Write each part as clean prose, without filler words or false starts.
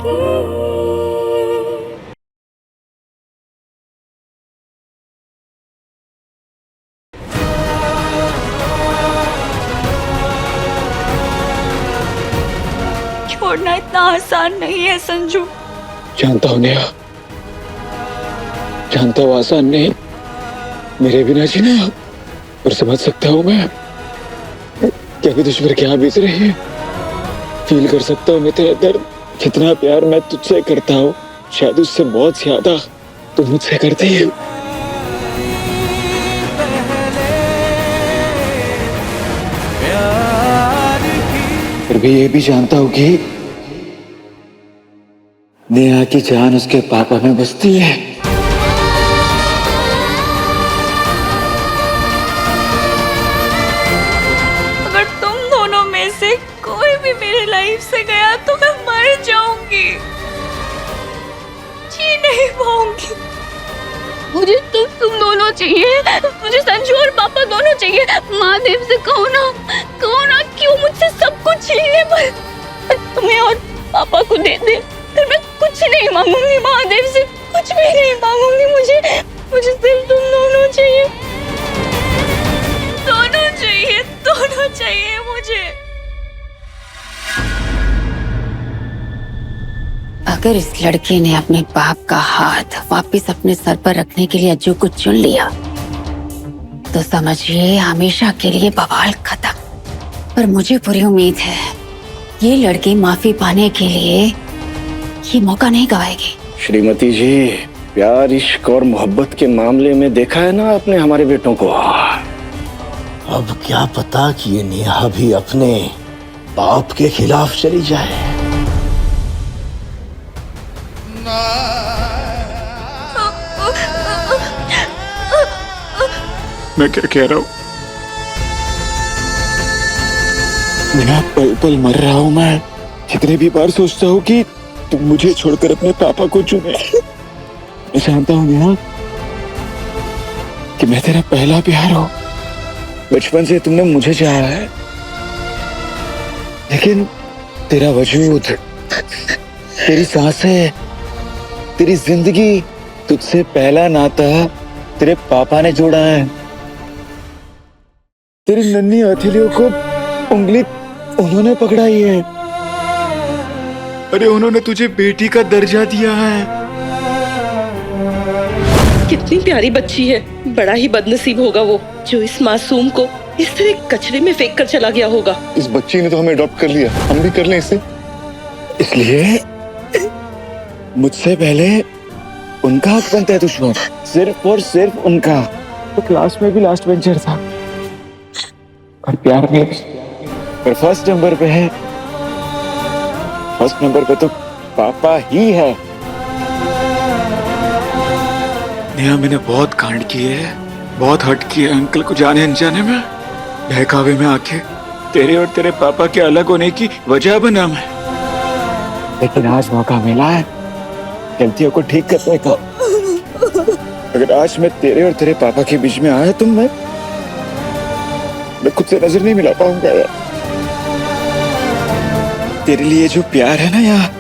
की। छोड़ना इतना आसान नहीं है संजू। जानता हूँ नेहा, जानता हूँ आसान नहीं, मेरे बिना जीना, और समझ सकता हूँ मैं क्या भी दुश्मन क्या बीत रही है। फील कर सकता हूँ मैं तेरा दर्द, कितना प्यार मैं तुझसे करता हूँ, शायद उससे बहुत ज्यादा तू मुझसे करती है। फिर भी ये भी जानता हूँ कि नेहा की जान उसके पापा में बसती है। अगर तुम दोनों में से कोई भी मेरे लाइफ से गया तो मैं मर जाऊंगी, जी नहीं पाऊंगी। मुझे तुम दोनों चाहिए, मुझे संजू और पापा दोनों चाहिए। महादेव से कहो ना क्यों मुझसे सब कुछ छीन ले, पर तुम्हें और पापा को दे दे, फिर मैं कुछ नहीं मांगूंगी महादेव से, कुछ भी नहीं मांगूंगी। मुझे सिर्फ तुम दोनों चाहिए, दोनों चाहिए मुझे। अगर इस लड़के ने अपने बाप का हाथ वापस अपने सर पर रखने के लिए अज्जू को चुन लिया तो समझिए हमेशा के लिए बवाल खत्म। पर मुझे पूरी उम्मीद है ये लड़की माफी पाने के लिए ये मौका नहीं गवाएगी। श्रीमती जी, प्यार, इश्क और मोहब्बत के मामले में देखा है ना आपने हमारे बेटों को। अब क्या पता कि ये नेहा भी अपने बाप के खिलाफ चली जाए। मैं क्या कह रहा हूँ, मैं पल पल मर रहा हूँ। मैं कितने भी बार सोचता हूँ कि तुम मुझे छोड़कर अपने पापा को चुने। मैं जानता हूँ नेहा कि मैं तेरा पहला प्यार हूँ, बचपन से तुमने मुझे चाहा है, लेकिन तेरा वजूद, तेरी सांसें, तेरी जिंदगी, तुझसे पहला नाता तेरे पापा ने जोड़ा है। तेरी नन्ही हथेलियों को उंगली उन्होंने पकड़ाई है। अरे उन्होंने तुझे बेटी का दर्जा दिया है। कितनी प्यारी बच्ची है, बड़ा ही बदनसीब होगा वो जो इस मासूम को इस तरह कचरे में फेंक कर चला गया होगा। इस बच्ची ने तो हमें अडॉप्ट कर लिया, हम भी कर लें इसे। इसलिए मुझसे पहले उनका हक बनता है दुश्मन, सिर्फ और सिर्फ उनका। तो क्लास में भी लास्ट बेंचर था और प्यार में पर फर्स्ट नंबर पे है। फर्स्ट नंबर पे तो पापा ही है। नेहा, मैंने बहुत कांड किए हैं, बहुत हट किए अंकल को जाने अनजाने में, बहकावे में आके तेरे और तेरे पापा के अलग होने की वजह बना मैं। लेकिन आज मौका मिला है गलतियों को ठीक करने का। अगर आज मैं तेरे और तेरे पापा के बीच में आया तो मैं खुद से नजर नहीं मिला पाऊंगा यार। तेरे लिए जो प्यार है ना यार,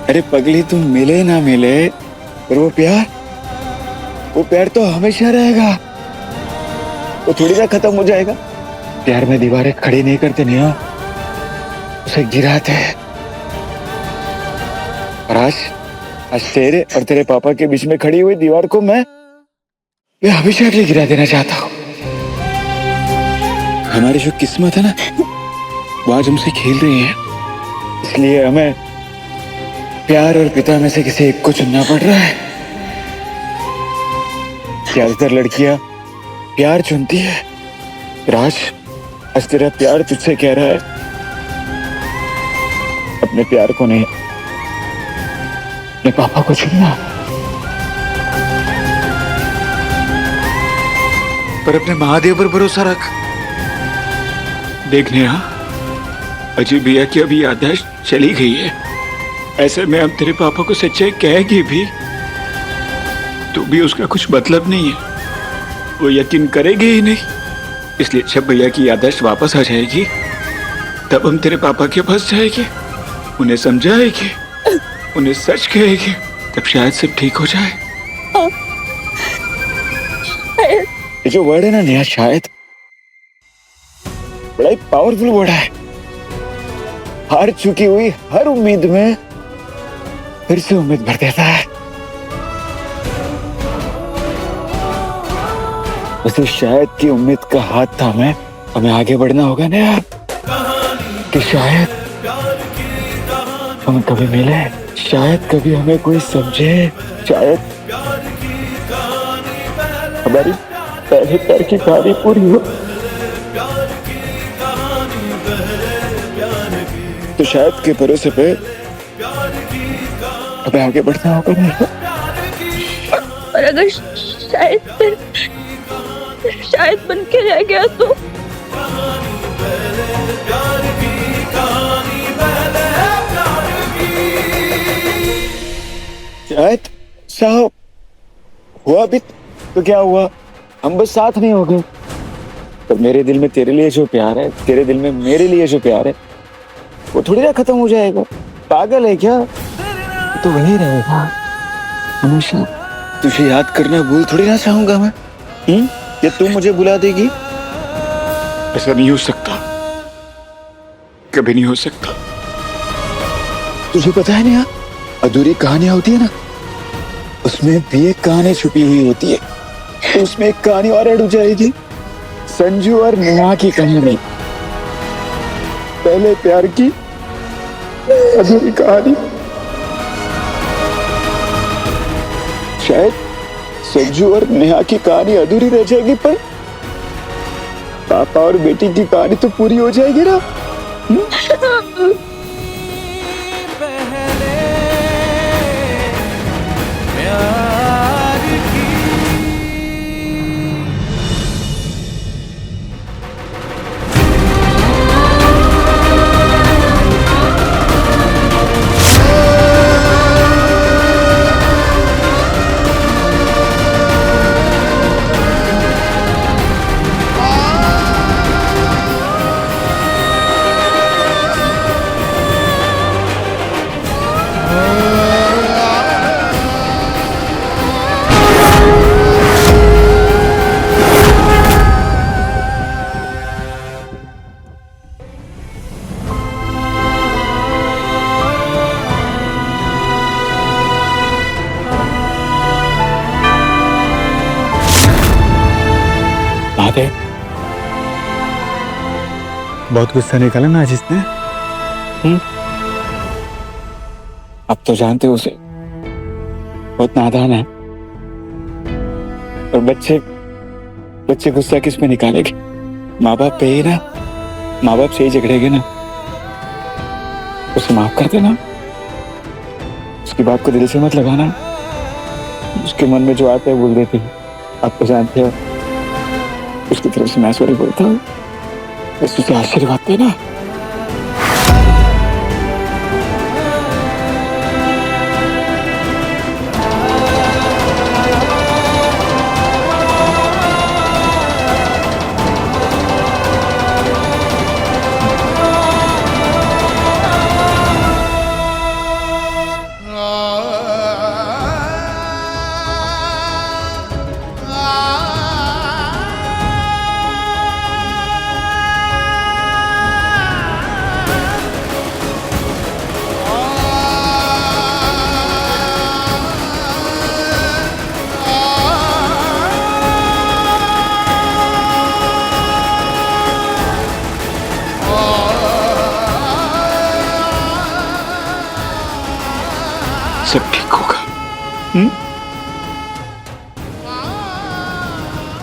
अरे पगली, तुम मिले ना मिले पर वो प्यार तो हमेशा रहेगा, वो थोड़ी ना खत्म हो जाएगा। प्यार में दीवारें खड़ी नहीं करते नेहा, उसे गिराते हैं। और आज तेरे और तेरे पापा के बीच में खड़ी हुई दीवार को मैं हमेशा के लिए गिरा देना चाहता हूँ। हमारी जो किस्मत है ना, वो आज हमसे खेल रही है, इसलिए हमें प्यार और पिता में से किसी एक को चुनना पड़ रहा है। ज्यादातर लड़कियां प्यार चुनती है, आज तेरा प्यार तुझसे कह रहा है अपने प्यार को नहीं, अपने पापा को चुनना। पर अपने महादेव पर भरोसा रख। देखने अजय भैया की अभी याददाश्त चली गई है, ऐसे में अब तेरे पापा को सच्चाई कहेगी भी तो भी उसका कुछ मतलब नहीं है, वो यकीन करेगी ही नहीं। इसलिए जब भैया की याददाश्त वापस आ जाएगी तब हम तेरे पापा के पास जाएंगे उन्हें समझाएगी, उन्हें सच कहेगी, तब शायद सब ठीक हो जाए। ये जो वर्ड है ना नेहा, शायद, बड़ा ही पावरफुल वर्ड है। हार चुकी हुई हर उम्मीद में फिर से उम्मीद भर देता है। उसे शायद की उम्मीद का हाथ थामे हमें आगे बढ़ना होगा ना यार, कि शायद हम कभी मिले, शायद कभी हमें कोई समझे, शायद हमारी पहले प्यार की कहानी पूरी हो। तो शायद के भरोसे पे हमें आगे बढ़ना होगा ना। और अगर शायद बन के रह गया तो शायद साहब हुआ भी तो क्या हुआ, हम बस साथ नहीं हो गए। तो मेरे दिल में तेरे लिए जो प्यार है, तेरे दिल में मेरे लिए जो प्यार है, वो थोड़ी ना खत्म हो जाएगा। पागल है क्या? तो वही रहेगा हमेशा। तुझे याद करना भूल थोड़ी ना चाहूंगा मैं, या तू मुझे बुला देगी? ऐसा नहीं हो सकता, कभी नहीं हो सकता। तुझे पता है ना, अधूरी कहानियां होती है ना, उसमें भी एक कहानी छुपी हुई होती है। तो उसमें एक कहानी और ऐड हो जाएगी, संजू और नेहा की कहानी, पहले प्यार की अधूरी कहानी। शायद संजू और नेहा की कहानी अधूरी रह जाएगी, पर पापा और बेटी की कहानी तो पूरी हो जाएगी ना। बहुत गुस्सा निकाला ना आज इसने। अब तो जानते हो उसे, बहुत नादान है। और बच्चे गुस्सा किस पे निकालेंगे? माँ बाप पे ही ना। माँ बाप से ही झगड़ेंगे ना। उसे माफ कर देना, उसकी बात को दिल से मत लगाना। उसके मन में जो आता है बोल देती है। आप तो जानते हो, उसकी तरफ से मैं सॉरी बोलता हूँ, बस उसे आशीर्वाद देना। सब ठीक होगा।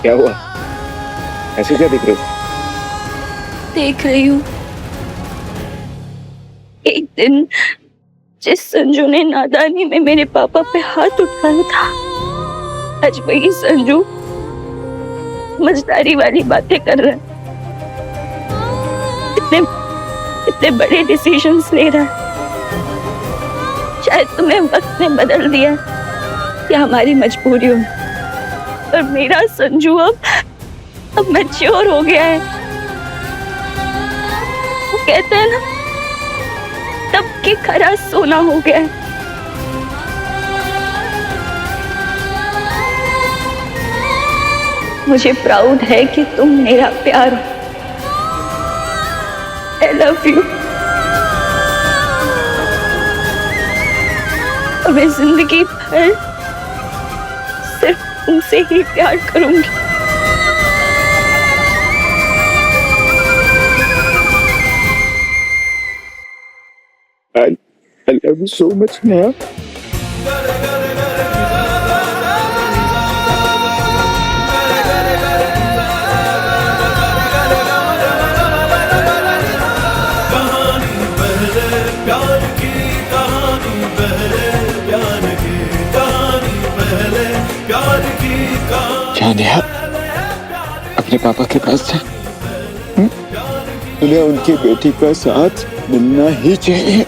क्या हुआ? ऐसे क्या देख रहे हो? देख रही हूँ एक दिन जिस संजू ने नादानी में मेरे पापा पे हाथ उठाया था, आज वही संजू समझदारी वाली बातें कर रहा है, इतने बड़े डिसीजंस ले रहा है। शायद तुम्हें वक्त ने बदल दिया या हमारी मजबूरी हो, और मेरा संजू अब मैच्योर हो गया है। वो कहते हैं ना, सबके खरा सोना हो गया है। मुझे प्राउड है कि तुम मेरा प्यार हो। I love you। मैं जिंदगी भर सिर्फ तुमसे ही प्यार करूंगी। I love you so much, Neha. क्या नेहा अपने पापा के पास था? उन्हें उनकी बेटी का साथ मिलना ही चाहिए।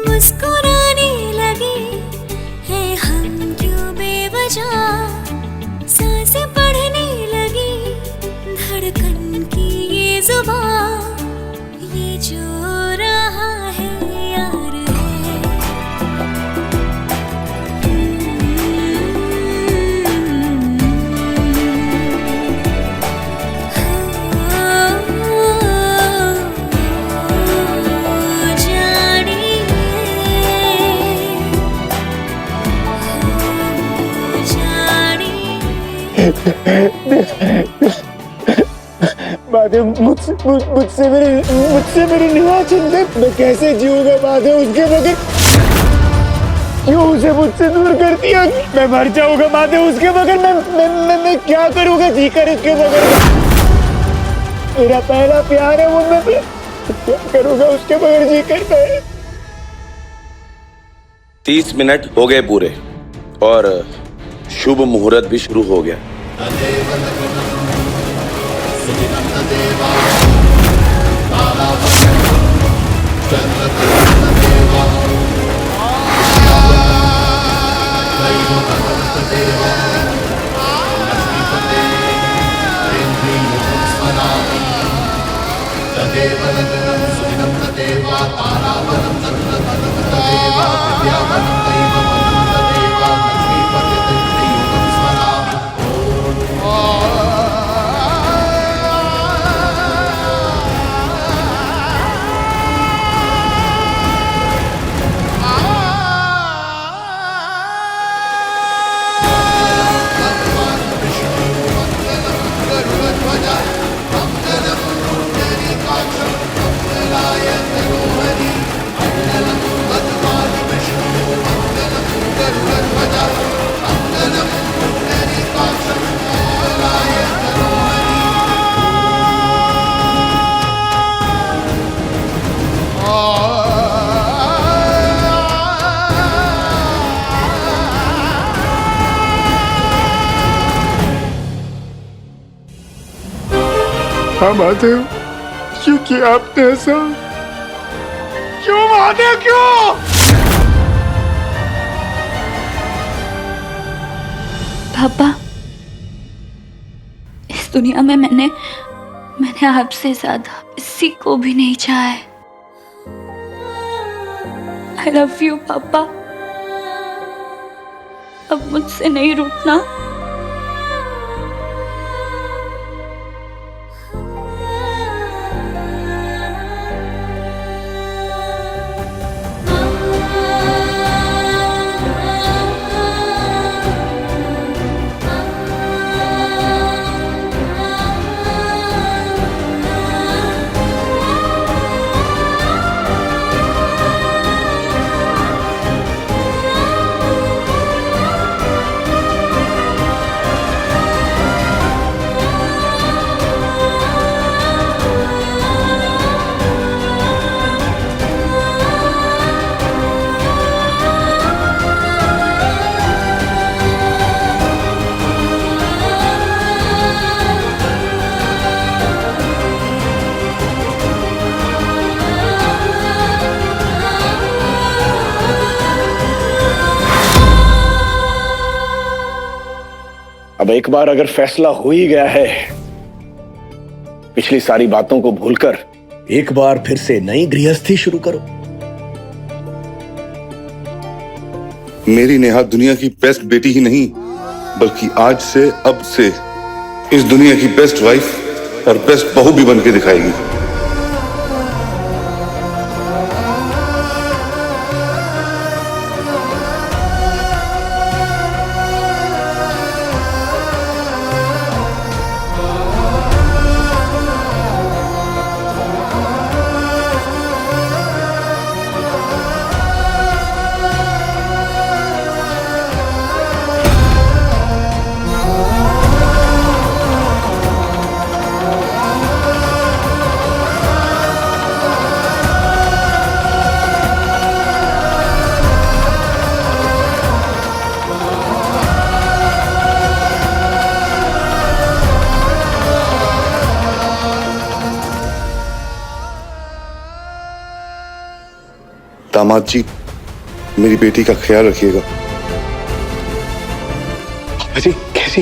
मुस्कुराने लगे हैं हम क्यों बेवजह, सांसें पढ़ने लगी धड़कन की ये जुबान, ये जो रहा है यार है। बादल मुझसे मेरी निगाह छीन दे। मैं कैसे जीऊंगा बादल उसके बगैर? क्यों उसे मुझसे दूर कर दिया? मैं मर जाऊंगा बादल उसके बगैर। मैं क्या करूंगा जीकर उसके बगैर? मेरा पहला प्यार है वो, मैं क्या करूंगा उसके बगैर जीकर? मैं 30 मिनट हो गए पूरे और शुभ मुहूर्त भी शुरू हो गया। हाँ महादेव, क्यों किया आपने ऐसा? क्यों महादेव, क्यों? पापा, इस दुनिया में मैंने आपसे ज्यादा किसी को भी नहीं चाहा है। I love you पापा। अब मुझसे नहीं रूठना। अब एक बार अगर फैसला हो ही गया है, पिछली सारी बातों को भूलकर एक बार फिर से नई गृहस्थी शुरू करो। मेरी नेहा दुनिया की बेस्ट बेटी ही नहीं, बल्कि आज से अब से इस दुनिया की बेस्ट वाइफ और बेस्ट बहू भी बन के दिखाएगी। दामाद जी, मेरी बेटी का ख्याल रखिएगा। अजी,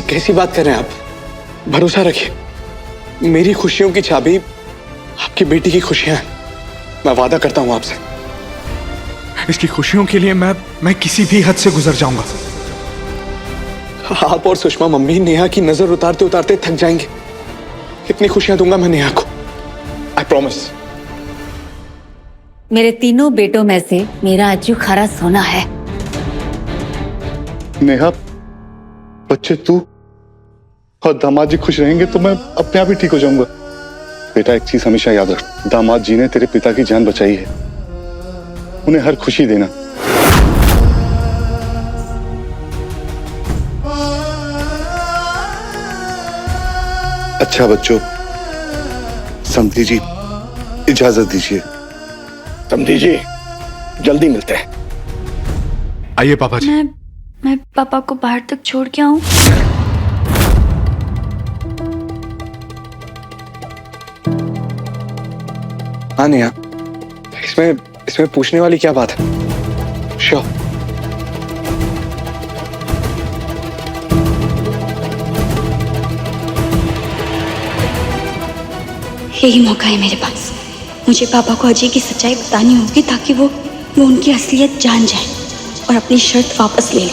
कैसी बात कर रहे हैं आप? भरोसा रखिए, मेरी खुशियों की चाबी आपकी बेटी की खुशियां हैं। मैं वादा करता हूं आपसे, इसकी खुशियों के लिए मैं किसी भी हद से गुजर जाऊंगा। आप और सुषमा मम्मी नेहा की नजर उतारते उतारते थक जाएंगे। कितनी खुशियां दूंगा मैं नेहा को, आई प्रॉमिस। मेरे तीनों बेटों में से मेरा अज्जू खरा सोना है। नेहा, बच्चे तू और दामाद जी खुश रहेंगे तो मैं अपने आप ही ठीक हो जाऊंगा। बेटा, एक चीज हमेशा याद रख, दामाद जी ने तेरे पिता की जान बचाई है, उन्हें हर खुशी देना। अच्छा बच्चों, समधी जी इजाजत दीजिए। समधी जी, जल्दी मिलते हैं। आइए पापा जी। मैं पापा को बाहर तक छोड़ के आऊं? हाँ नेहा, इसमें पूछने वाली क्या बात है? श्योर। यही मौका है मेरे पास। मुझे पापा को अजय की सच्चाई बतानी होगी ताकि वो उनकी असलियत जान जाए और अपनी शर्त वापस ले ले।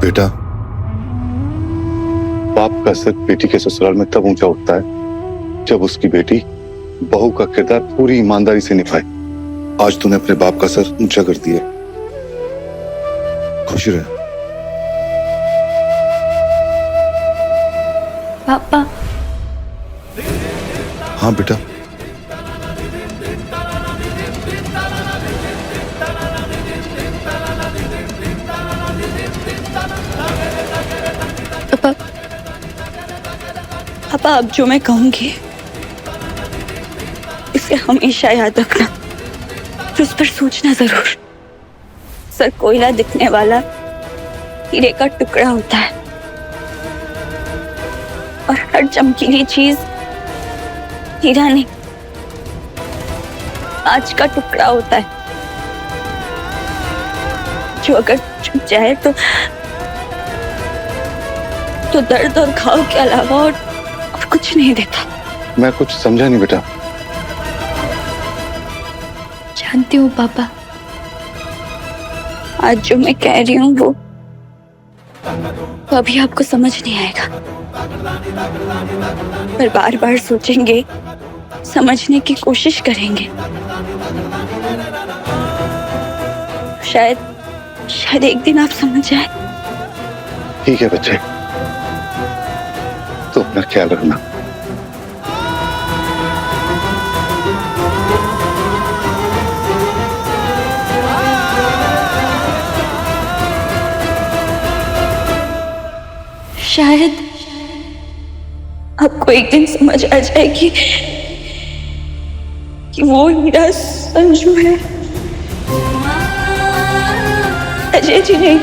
बेटा, बाप का सर बेटी के ससुराल में तब ऊंचा उठता है जब उसकी बेटी बहू का किरदार पूरी ईमानदारी से निभाए। आज तूने अपने बाप का सर ऊंचा कर दिया। खुश रहे। पापा। हाँ बेटा। पापा, पापा अब जो मैं कहूंगी इसे हमेशा याद रखना, फिर उस पर सोचना जरूर। सर कोयला दिखने वाला हीरे का टुकड़ा होता है और हर चमकीली चीज हीरा नहीं, कांच का टुकड़ा होता है जो अगर छूट जाए तो दर्द और घाव के अलावा और कुछ नहीं देता। मैं कुछ समझा नहीं बेटा। जानती हूँ पापा, आज जो मैं कह रही हूँ वो अभी आपको समझ नहीं आएगा, पर बार बार सोचेंगे, समझने की कोशिश करेंगे, शायद एक दिन आप समझ जाए। ठीक है बच्चे, तो अपना ख्याल रखना। शायद आपको एक दिन समझ आ जाएगी कि वो हीरा संजू है, अजय जी नहीं।